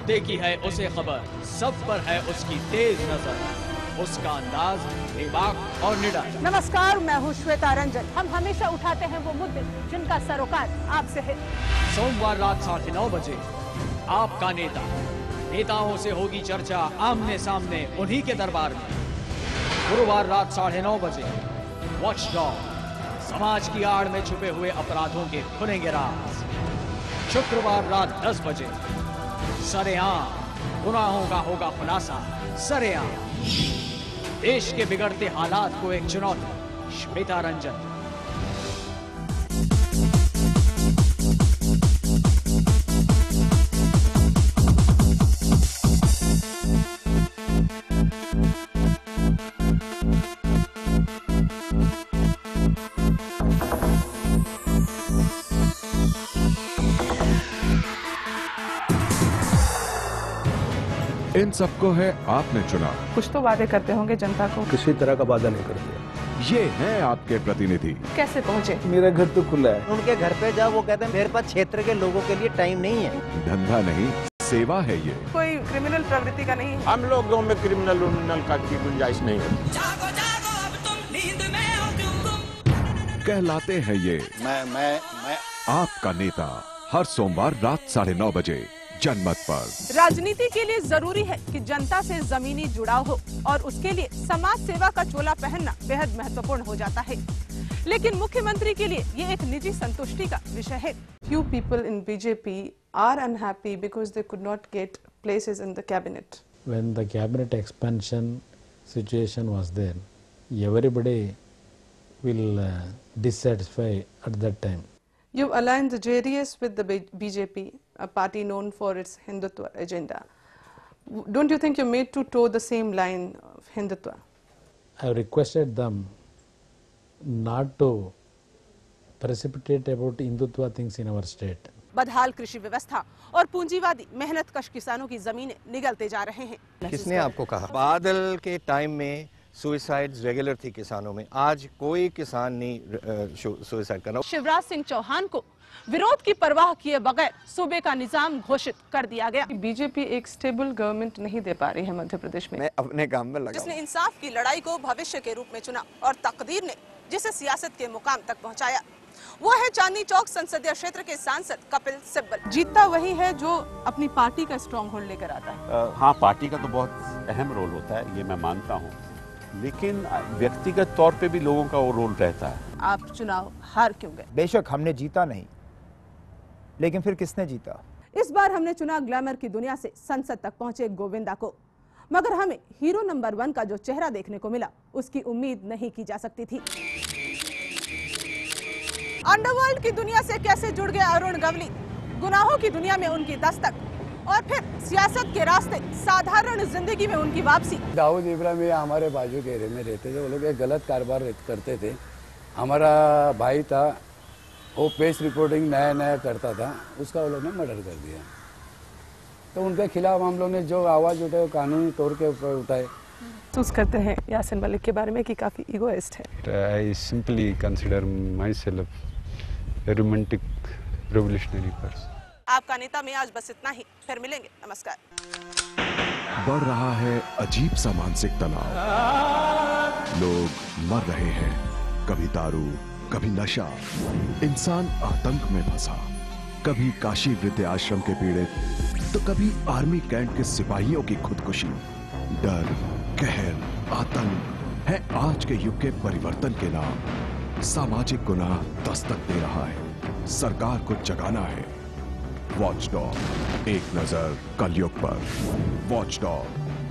नुक्ते की है उसे खबर, सब पर है उसकी तेज नजर, उसका अंदाज बेबाक और निडर। नमस्कार, मैं हूँ श्वेता रंजन। हम हमेशा उठाते हैं वो मुद्दे जिनका सरोकार आपसे है। सोमवार रात 9:30 बजे आपका नेता, नेताओं से होगी चर्चा आमने सामने उन्हीं के दरबार में। गुरुवार रात 9:30 बजे वॉचडॉग, समाज की आड़ में छुपे हुए अपराधों के खुलेंगे राज। शुक्रवार रात 10 बजे सरेआम गुनाहों का होगा खुलासा, सरेआम। देश के बिगड़ते हालात को एक चुनौती, श्वेता रंजन। इन सबको है आपने चुना। कुछ तो वादे करते होंगे जनता को। किसी तरह का वादा नहीं करते। ये हैं आपके प्रतिनिधि। कैसे पहुँचे? मेरा घर तो खुला है। उनके घर पे जाओ, वो कहते हैं मेरे पास क्षेत्र के लोगों के लिए टाइम नहीं है। धंधा नहीं, सेवा है ये। कोई क्रिमिनल प्रवृत्ति का नहीं है। हम लोगों में क्रिमिनल का की गुंजाइश नहीं होती। जागो जागो अब तुम नींद में हो। कहलाते हैं ये मैं आपका नेता, हर सोमवार रात 9:30 बजे जनमत पर। राजनीति के लिए जरूरी है कि जनता से जमीनी जुड़ाव हो और उसके लिए समाज सेवा का चोला पहनना बेहद महत्वपूर्ण हो जाता है। लेकिन मुख्यमंत्री के लिए ये एक निजी संतुष्टि का विषय है। Few people in BJP are unhappy because they could not get places in the cabinet. When the cabinet expansion situation was there, everybody will dissatisfy at that time. You aligned the JDS with the BJP, a party known for its Hindutva agenda. Don't you think you're made to toe the same line of Hindutva? I have requested them not to precipitate about Hindutva things in our state. बदहाल कृषि व्यवस्था और पूंजीवादी मेहनत कश किसानों की जमीनें निगलते जा रहे हैं। किसने आपको कहा? बादल के टाइम में सुसाइड्स रेगुलर थी किसानों में, आज कोई किसान नहीं सुसाइड कर रहा। शिवराज सिंह चौहान को विरोध की परवाह किए बगैर सूबे का निजाम घोषित कर दिया गया। बीजेपी एक स्टेबल गवर्नमेंट नहीं दे पा रही है मध्य प्रदेश में। मैं अपने काम में लगा। जिसने इंसाफ की लड़ाई को भविष्य के रूप में चुना और तकदीर ने जिसे सियासत के मुकाम तक पहुंचाया, वो है चांदनी चौक संसदीय क्षेत्र के सांसद कपिल सिब्बल। जीतता वही है जो अपनी पार्टी का स्ट्रॉन्ग होल्ड लेकर आता है। हाँ, पार्टी का तो बहुत अहम रोल होता है, ये मैं मानता हूँ, लेकिन व्यक्तिगत तौर पे भी लोगों का वो रोल रहता है। आप चुनाव हार क्यों गए? बेशक हमने जीता नहीं, लेकिन फिर किसने जीता? इस बार हमने चुना ग्लैमर की दुनिया से संसद तक पहुंचे गोविंदा को, मगर हमें हीरो नंबर 1 का जो चेहरा देखने को मिला उसकी उम्मीद नहीं की जा सकती थी। अंडरवर्ल्ड की दुनिया से कैसे जुड़ गए अरुण गवली, गुनाहों की दुनिया में उनकी दस्तक और फिर सियासत के रास्ते साधारण जिंदगी में उनकी वापसी। दाऊद इब्राहिम ये हमारे बाजू के एरिया में रहते थे, वो लोग एक गलत कारोबार करते थे। हमारा भाई था, वो पेश रिपोर्टिंग नया करता था, उसका वो लोग ने मर्डर कर दिया। तो उनके खिलाफ हम लोग ने जो आवाज़ उठाई, कानूनी तौर के ऊपर उठाए। महसूस करते हैं यासिन मलिक के बारे में कि काफी इगोइस्ट है। I simply consider myself a romantic revolutionary person. आपका नेता में आज बस इतना ही, फिर मिलेंगे, नमस्कार। बढ़ रहा है अजीब सा मानसिक तनाव, लोग मर रहे हैं, कभी दारू कभी नशा, इंसान आतंक में फंसा, कभी काशी वृद्ध आश्रम के पीड़ित तो कभी आर्मी कैंट के सिपाहियों की खुदकुशी। डर, कहर, आतंक है आज के युग के परिवर्तन के नाम। सामाजिक गुनाह दस्तक दे रहा है, सरकार को जगाना है। वॉचडॉग, एक नजर कलयुग पर। वॉचडॉग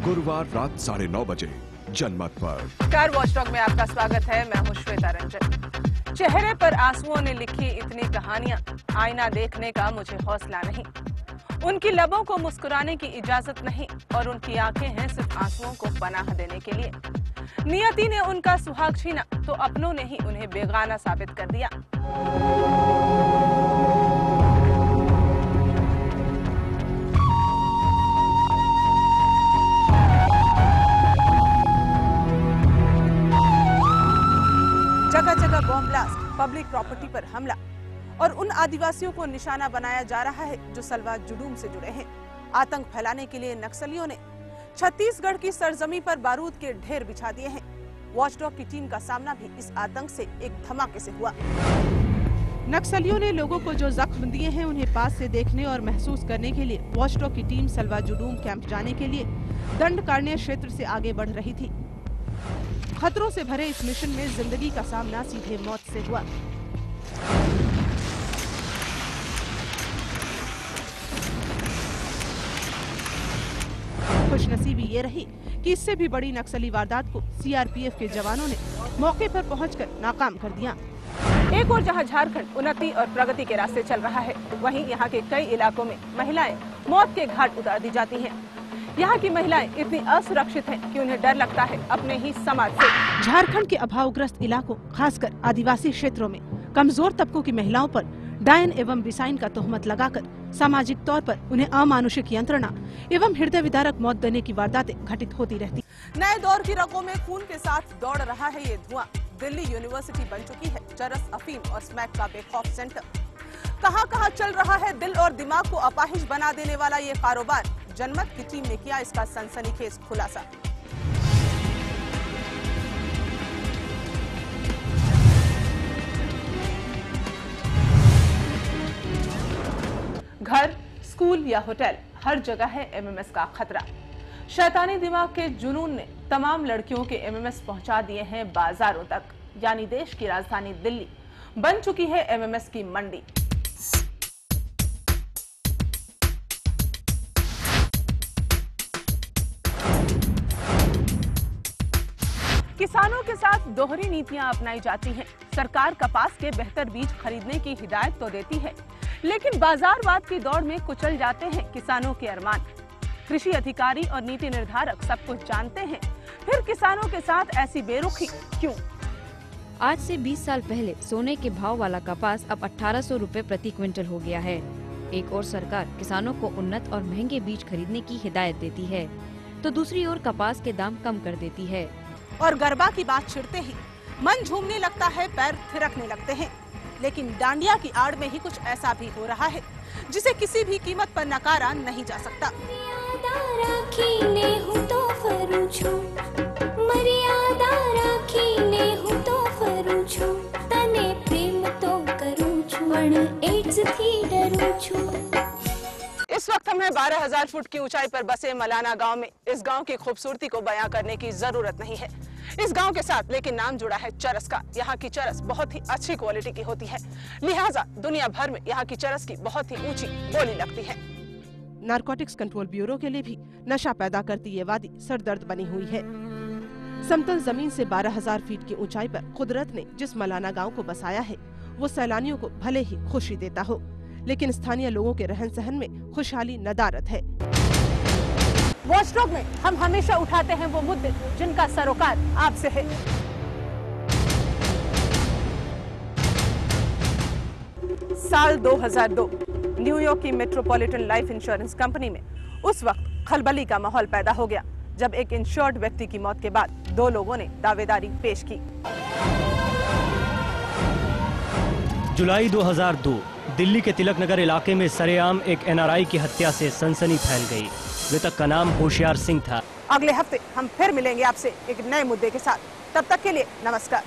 गुरुवार रात 9:30 बजे जनमत पर। नमस्कार, वॉचडॉग में आपका स्वागत है। मैं हूं श्वेता रंजन। चेहरे पर आंसुओं ने लिखी इतनी कहानियां, आईना देखने का मुझे हौसला नहीं। उनकी लबों को मुस्कुराने की इजाजत नहीं और उनकी आंखें हैं सिर्फ आंसुओं को पनाह देने के लिए। नियति ने उनका सुहाग छीना तो अपनों ने ही उन्हें बेगाना साबित कर दिया। जगह जगह बॉम्ब ब्लास्ट, पब्लिक प्रॉपर्टी पर हमला और उन आदिवासियों को निशाना बनाया जा रहा है जो सलवा जुडूम से जुड़े हैं। आतंक फैलाने के लिए नक्सलियों ने छत्तीसगढ़ की सरजमी पर बारूद के ढेर बिछा दिए हैं। वॉचडॉग की टीम का सामना भी इस आतंक से एक धमाके से हुआ। नक्सलियों ने लोगों को जो जख्म दिए हैं उन्हें पास से देखने और महसूस करने के लिए वॉचडॉग की टीम सलवा जुडूम कैंप जाने के लिए दंडकारण्य क्षेत्र से आगे बढ़ रही थी। खतरों से भरे इस मिशन में जिंदगी का सामना सीधे मौत से हुआ। खुशनसीबी ये रही कि इससे भी बड़ी नक्सली वारदात को सीआरपीएफ के जवानों ने मौके पर पहुंचकर नाकाम कर दिया। एक और जहां झारखंड उन्नति और प्रगति के रास्ते चल रहा है, वहीं यहां के कई इलाकों में महिलाएं मौत के घाट उतार दी जाती हैं। यहाँ की महिलाएं इतनी असुरक्षित हैं कि उन्हें डर लगता है अपने ही समाज से। झारखंड के अभावग्रस्त इलाकों, खासकर आदिवासी क्षेत्रों में कमजोर तबकों की महिलाओं पर डायन एवं बिसाइन का तोहमत लगाकर सामाजिक तौर पर उन्हें अमानुषिक यंत्रणा एवं हृदय विदारक मौत देने की वारदातें घटित होती रहती। नए दौर की रगों में खून के साथ दौड़ रहा है ये धुआं। दिल्ली यूनिवर्सिटी बन चुकी है चरस, अफीम और स्मैक का बेखौफ सेंटर। कहां कहां चल रहा है दिल और दिमाग को अपाहिज बना देने वाला ये कारोबार। जनमत की टीम ने किया इसका सनसनीखेज खुलासा। घर, स्कूल या होटल, हर जगह है एमएमएस का खतरा। शैतानी दिमाग के जुनून ने तमाम लड़कियों के एमएमएस पहुंचा दिए हैं बाजारों तक, यानी देश की राजधानी दिल्ली बन चुकी है एमएमएस की मंडी। किसानों के साथ दोहरी नीतियां अपनाई जाती हैं। सरकार कपास के बेहतर बीज खरीदने की हिदायत तो देती है, लेकिन बाजारवाद की दौड़ में कुचल जाते हैं किसानों के अरमान। कृषि अधिकारी और नीति निर्धारक सब कुछ जानते हैं, फिर किसानों के साथ ऐसी बेरुखी क्यों? आज से 20 साल पहले सोने के भाव वाला कपास अब 1800 रुपए प्रति क्विंटल हो गया है। एक और सरकार किसानों को उन्नत और महंगे बीज खरीदने की हिदायत देती है, तो दूसरी ओर कपास के दाम कम कर देती है। और गरबा की बात छिड़ते ही मन झूमने लगता है, पैर थिरकने लगते हैं। लेकिन डांडिया की आड़ में ही कुछ ऐसा भी हो रहा है जिसे किसी भी कीमत पर नकारा नहीं जा सकता। इस वक्त हमें 12,000 फुट की ऊंचाई पर बसे मलाना गांव में। इस गांव की खूबसूरती को बयां करने की जरूरत नहीं है। इस गांव के साथ लेकिन नाम जुड़ा है चरस का। यहाँ की चरस बहुत ही अच्छी क्वालिटी की होती है, लिहाजा दुनिया भर में यहाँ की चरस की बहुत ही ऊंची बोली लगती है। नारकोटिक्स कंट्रोल ब्यूरो के लिए भी नशा पैदा करती ये वादी सरदर्द बनी हुई है। समतल जमीन से 12,000 फीट की ऊंचाई पर कुदरत ने जिस मलाना गांव को बसाया है, वो सैलानियों को भले ही खुशी देता हो, लेकिन स्थानीय लोगों के रहन सहन में खुशहाली नदारद है। वॉचडॉग में हम हमेशा उठाते हैं वो मुद्दे जिनका सरोकार आपसे है। साल 2002 न्यूयॉर्क की मेट्रोपॉलिटन लाइफ इंश्योरेंस कंपनी में उस वक्त खलबली का माहौल पैदा हो गया, जब एक इंश्योर्ड व्यक्ति की मौत के बाद 2 लोगों ने दावेदारी पेश की। जुलाई 2002 दिल्ली के तिलक नगर इलाके में सरेआम एक एनआरआई की हत्या से सनसनी फैल गई। मृतक का नाम होशियार सिंह था। अगले हफ्ते हम फिर मिलेंगे आपसे एक नए मुद्दे के साथ। तब तक के लिए नमस्कार।